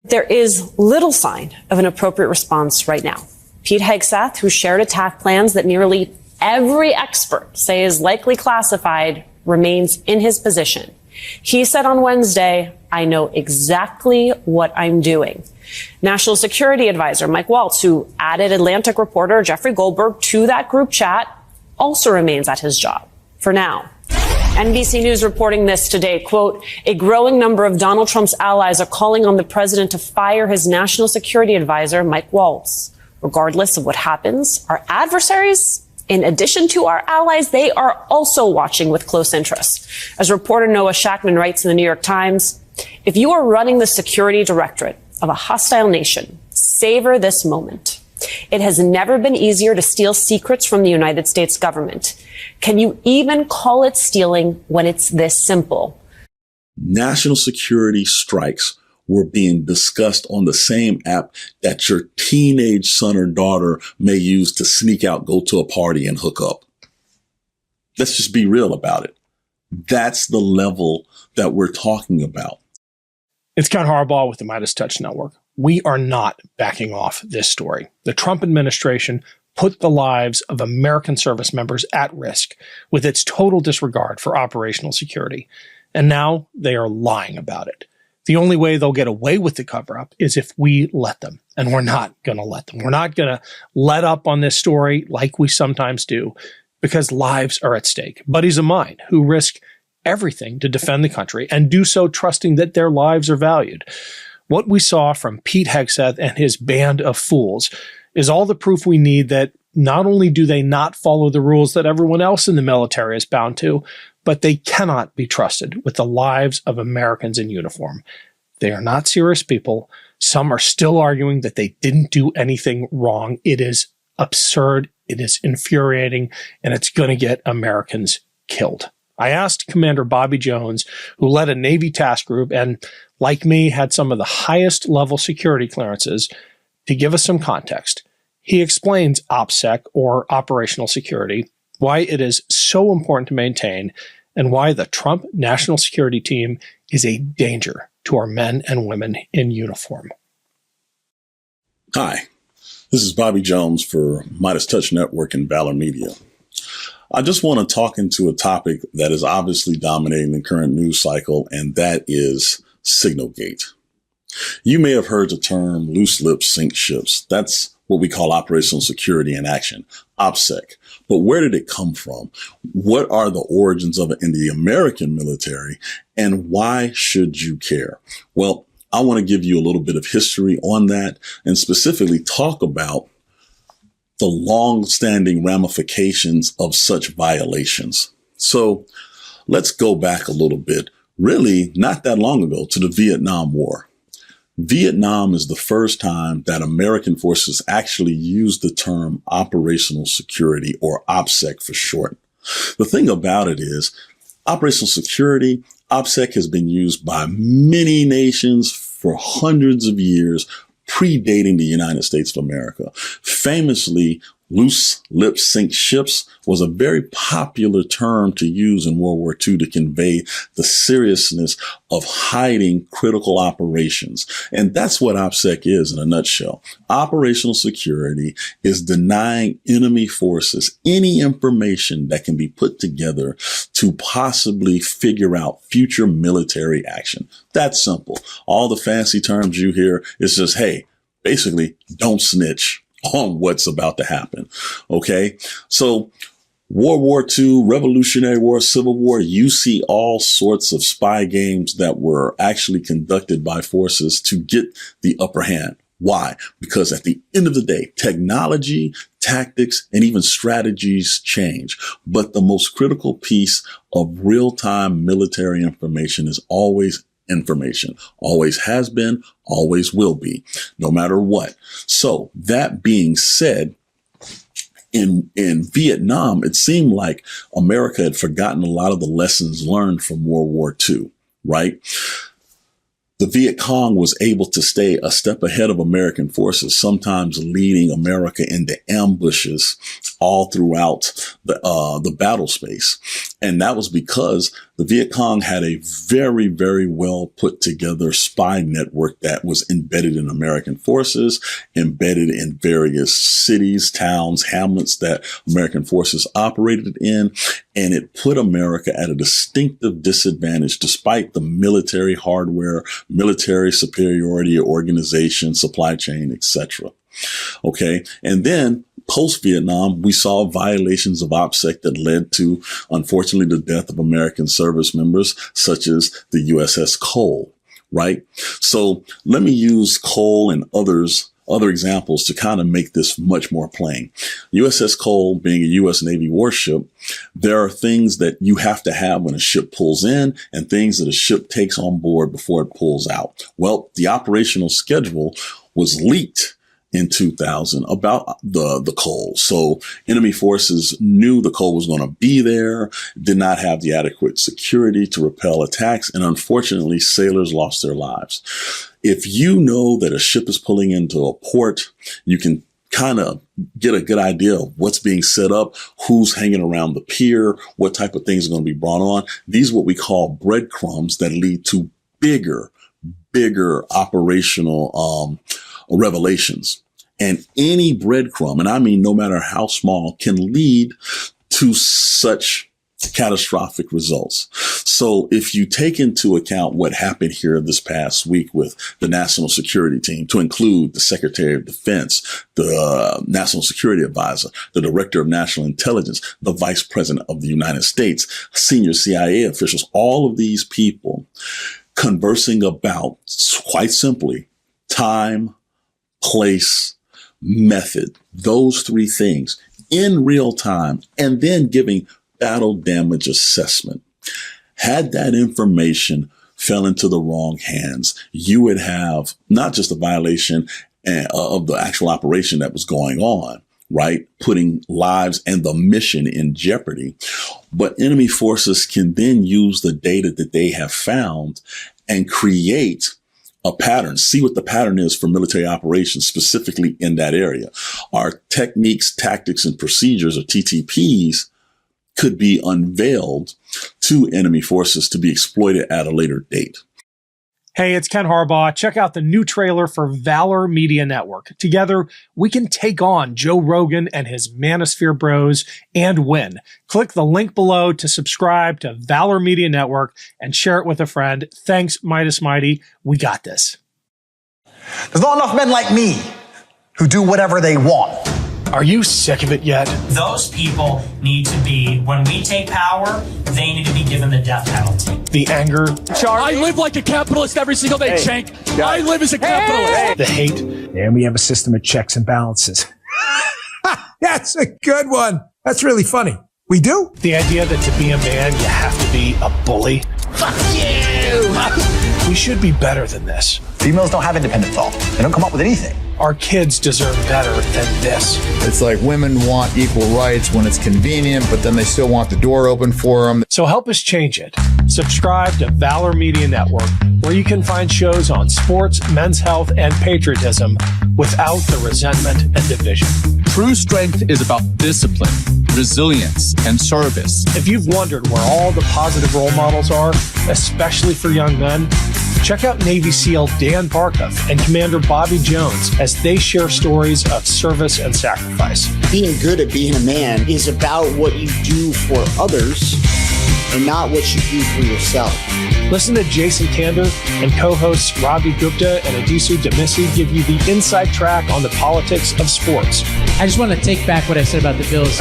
There is little sign of an appropriate response right now. Pete Hegseth, who shared attack plans that nearly every expert say is likely classified, remains in his position. He said on Wednesday, "I know exactly what I'm doing." National Security Advisor Mike Waltz, who added Atlantic reporter Jeffrey Goldberg to that group chat, also remains at his job for now. NBC News reporting this today, quote, "A growing number of Donald Trump's allies are calling on the president to fire his national security advisor, Mike Waltz. Regardless of what happens, our adversaries, in addition to our allies, they are also watching with close interest." As reporter Noah Shackman writes in the New York Times, "If you are running the security directorate of a hostile nation, savor this moment. It has never been easier to steal secrets from the United States government. Can you even call it stealing when it's this simple?" National security strikes were being discussed on the same app that your teenage son or daughter may use to sneak out, go to a party and hook up. Let's just be real about it. That's the level that we're talking about. It's Ken Harbaugh with the MeidasTouch Network. We are not backing off this story. The Trump administration put the lives of American service members at risk with its total disregard for operational security. And now they are lying about it. The only way they'll get away with the cover-up is if we let them. And we're not going to let them. We're not going to let up on this story like we sometimes do, because lives are at stake. Buddies of mine who risk everything to defend the country and do so trusting that their lives are valued. What we saw from Pete Hegseth and his band of fools is all the proof we need that not only do they not follow the rules that everyone else in the military is bound to, but they cannot be trusted with the lives of Americans in uniform. They are not serious people. Some are still arguing that they didn't do anything wrong. It is absurd. It is infuriating, and it's going to get Americans killed. I asked Commander Bobby Jones, who led a Navy task group and, like me, had some of the highest level security clearances, to give us some context. He explains OPSEC, or operational security, why it is so important to maintain, and why the Trump National Security Team is a danger to our men and women in uniform. Hi, this is Bobby Jones for MeidasTouch Network and Valor Media. I just want to talk into a topic that is obviously dominating the current news cycle, and that is Signalgate. You may have heard the term loose lips sink ships. That's what we call operational security in action, OPSEC. But where did it come from? What are the origins of it in the American military? And why should you care? Well, I want to give you a little bit of history on that and specifically talk about the long-standing ramifications of such violations. So let's go back a little bit, really not that long ago, to the Vietnam War. Vietnam is the first time that American forces actually used the term operational security, or OPSEC for short. The thing about it is, operational security, OPSEC, has been used by many nations for hundreds of years, predating the United States of America. Famously, loose lips sink ships was a very popular term to use in World War II to convey the seriousness of hiding critical operations. And that's what OPSEC is in a nutshell. Operational security is denying enemy forces any information that can be put together to possibly figure out future military action. That's simple. All the fancy terms you hear is just, hey, basically, don't snitch on what's about to happen. Okay. So World War II, Revolutionary War, Civil War, you see all sorts of spy games that were actually conducted by forces to get the upper hand. Why? Because at the end of the day, technology, tactics, and even strategies change. But the most critical piece of real-time military information is always information. Always has been, always will be, no matter what. So that being said, in Vietnam, it seemed like America had forgotten a lot of the lessons learned from World War II, right? The Viet Cong was able to stay a step ahead of American forces, sometimes leading America into ambushes all throughout the battle space. And that was because The Viet Cong had a very, very well put together spy network that was embedded in American forces, embedded in various cities, towns, hamlets that American forces operated in. And it put America at a distinctive disadvantage despite the military hardware, military superiority, organization, supply chain, etc. Okay. And then post-Vietnam, we saw violations of OPSEC that led to, unfortunately, the death of American service members, such as the USS Cole, right? So let me use Cole and other examples to kind of make this much more plain. USS Cole being a U.S. Navy warship, there are things that you have to have when a ship pulls in and things that a ship takes on board before it pulls out. Well, the operational schedule was leaked in 2000 about the Cole. So enemy forces knew the Cole was going to be there, did not have the adequate security to repel attacks, and unfortunately, sailors lost their lives. If you know that a ship is pulling into a port, you can kind of get a good idea of what's being set up, who's hanging around the pier, what type of things are going to be brought on. These are what we call breadcrumbs that lead to bigger operational revelations. And any breadcrumb, and I mean no matter how small, can lead to such catastrophic results. So if you take into account what happened here this past week with the national security team, to include the Secretary of Defense, the National Security Advisor, the Director of National Intelligence, the Vice President of the United States, senior CIA officials, all of these people conversing about, quite simply, time, place, method, those three things in real time, and then giving battle damage assessment. Had that information fell into the wrong hands, you would have not just a violation of the actual operation that was going on, right? Putting lives and the mission in jeopardy. But enemy forces can then use the data that they have found and create a pattern, see what the pattern is for military operations specifically in that area. Our techniques, tactics, and procedures, or TTPs, could be unveiled to enemy forces to be exploited at a later date. Hey, it's Ken Harbaugh. Check out the new trailer for Valor Media Network. Together, we can take on Joe Rogan and his Manosphere bros and win. Click the link below to subscribe to Valor Media Network and share it with a friend. Thanks, Midas Mighty. We got this. There's not enough men like me who do whatever they want. Are you sick of it yet? Those people need to be, when we take power, they need to be given the death penalty. The anger. I live like a capitalist every single day, Shank. I live as a capitalist. The hate. And we have a system of checks and balances. That's a good one. That's really funny. We do? The idea that to be a man, you have to be a bully. Fuck you! We should be better than this. Females don't have independent thought. They don't come up with anything. Our kids deserve better than this. It's like women want equal rights when it's convenient, but then they still want the door open for them. So help us change it. Subscribe to Valor Media Network, where you can find shows on sports, men's health, and patriotism without the resentment and division. True strength is about discipline, resilience, and service. If you've wondered where all the positive role models are, especially for young men, check out Navy SEAL Dan Barkoff and Commander Bobby Jones as they share stories of service and sacrifice. Being good at being a man is about what you do for others and not what you do for yourself. Listen to Jason Kander and co-hosts Ravi Gupta and Adisu Demisi give you the inside track on the politics of sports. I just want to take back what I said about the Bills.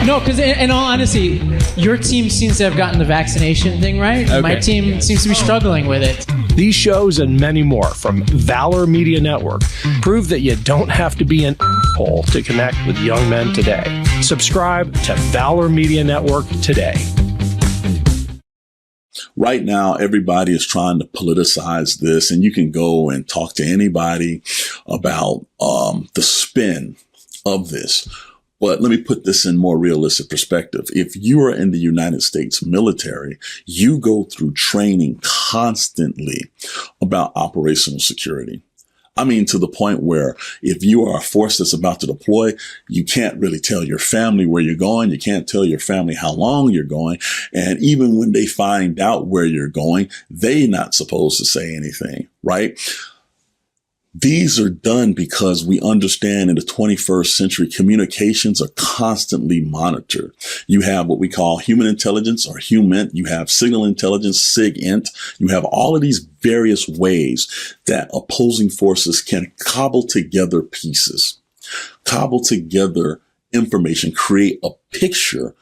No, because in all honesty, your team seems to have gotten the vaccination thing right. Okay. My team seems to be struggling with it. These shows and many more from Valor Media Network prove that you don't have to be an asshole to connect with young men today. Subscribe to Valor Media Network today. Right now, everybody is trying to politicize this, and you can go and talk to anybody about the spin of this. But let me put this in more realistic perspective. If you are in the United States military, you go through training constantly about operational security. I mean, to the point where if you are a force that's about to deploy, you can't really tell your family where you're going. You can't tell your family how long you're going. And even when they find out where you're going, they're not supposed to say anything, right? These are done because we understand in the 21st century, communications are constantly monitored. You have what we call human intelligence or HUMINT. You have signal intelligence, SIGINT. You have all of these various ways that opposing forces can cobble together pieces, cobble together information, create a picture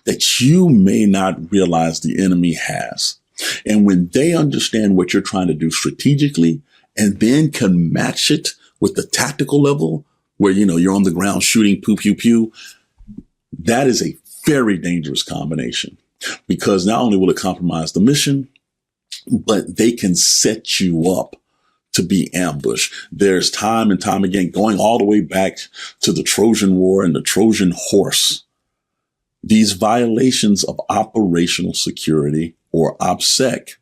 that you may not realize the enemy has. And when they understand what you're trying to do strategically, and then can match it with the tactical level where, you're on the ground shooting pew, pew, pew. That is a very dangerous combination because not only will it compromise the mission, but they can set you up to be ambushed. There's time and time again, going all the way back to the Trojan War and the Trojan horse. These violations of operational security or opsec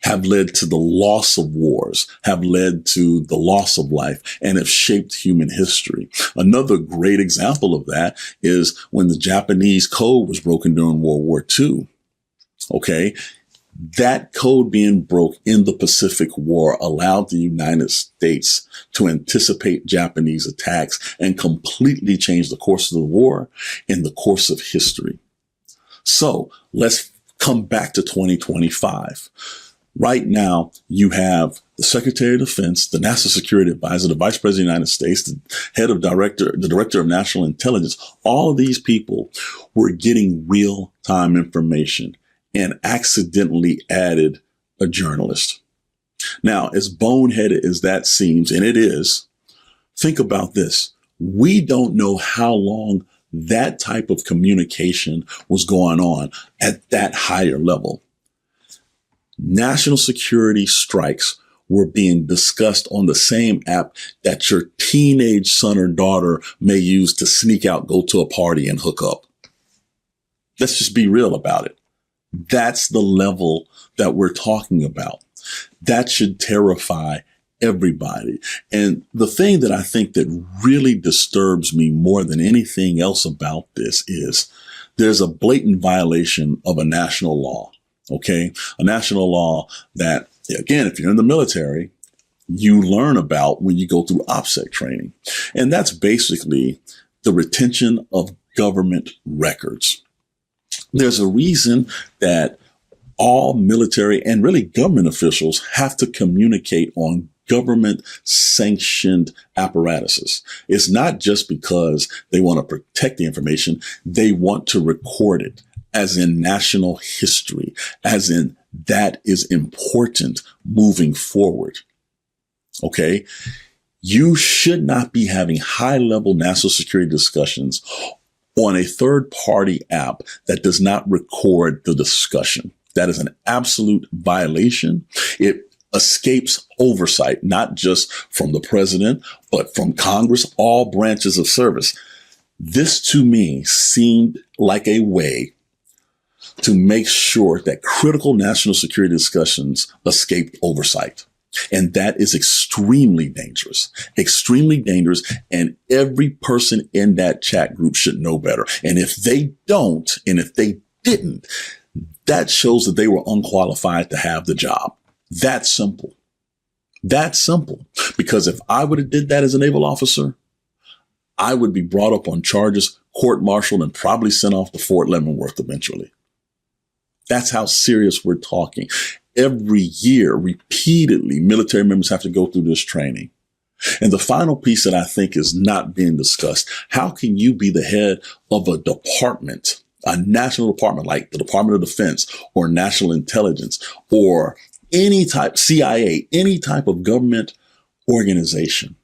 have led to the loss of wars, have led to the loss of life, and have shaped human history. Another great example of that is when the Japanese code was broken during World War II. Okay. That code being broke in the Pacific War allowed the United States to anticipate Japanese attacks and completely change the course of the war and the course of history. So let's come back to 2025. Right now, you have the Secretary of Defense, the National Security Advisor, the Vice President of the United States, the the Director of National Intelligence. All of these people were getting real-time information and accidentally added a journalist. Now, as boneheaded as that seems, and it is, think about this. We don't know how long that type of communication was going on at that higher level. National security strikes were being discussed on the same app that your teenage son or daughter may use to sneak out, go to a party and hook up. Let's just be real about it. That's the level that we're talking about. That should terrify everybody. And the thing that I think that really disturbs me more than anything else about this is there's a blatant violation of a national law. Okay. A national law that, again, if you're in the military, you learn about when you go through OPSEC training. And that's basically the retention of government records. There's a reason that all military and really government officials have to communicate on government sanctioned apparatuses. It's not just because they want to protect the information. They want to record it as in national history, as in that is important moving forward. Okay. You should not be having high level national security discussions on a third party app that does not record the discussion. That is an absolute violation. It escapes oversight, not just from the president, but from Congress, all branches of service. This to me seemed like a way to make sure that critical national security discussions escaped oversight. And that is extremely dangerous, and every person in that chat group should know better. And if they don't, and if they didn't, that shows that they were unqualified to have the job. That's simple. That's simple. Because if I would have did that as a naval officer, I would be brought up on charges, court-martialed, and probably sent off to Fort Leavenworth eventually. That's how serious we're talking. Every year, repeatedly, military members have to go through this training. And the final piece that I think is not being discussed, how can you be the head of a department, a national department like the Department of Defense or National Intelligence or any type, CIA, any type of government organization,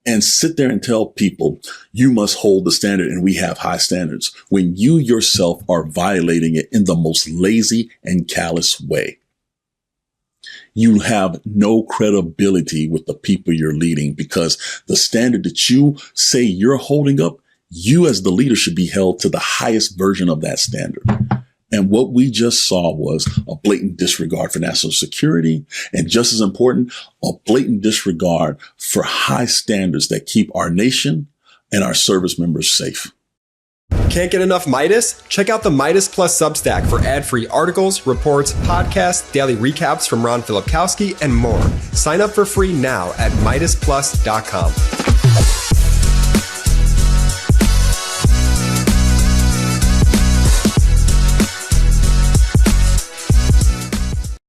and sit there and tell people you must hold the standard and we have high standards when you yourself are violating it in the most lazy and callous way? You have no credibility with the people you're leading because the standard that you say you're holding up, you as the leader should be held to the highest version of that standard. And what we just saw was a blatant disregard for national security, and just as important, a blatant disregard for high standards that keep our nation and our service members safe. Can't get enough Meidas? Check out the Meidas Plus Substack for ad-free articles, reports, podcasts, daily recaps from Ron Filipkowski, and more. Sign up for free now at MeidasPlus.com.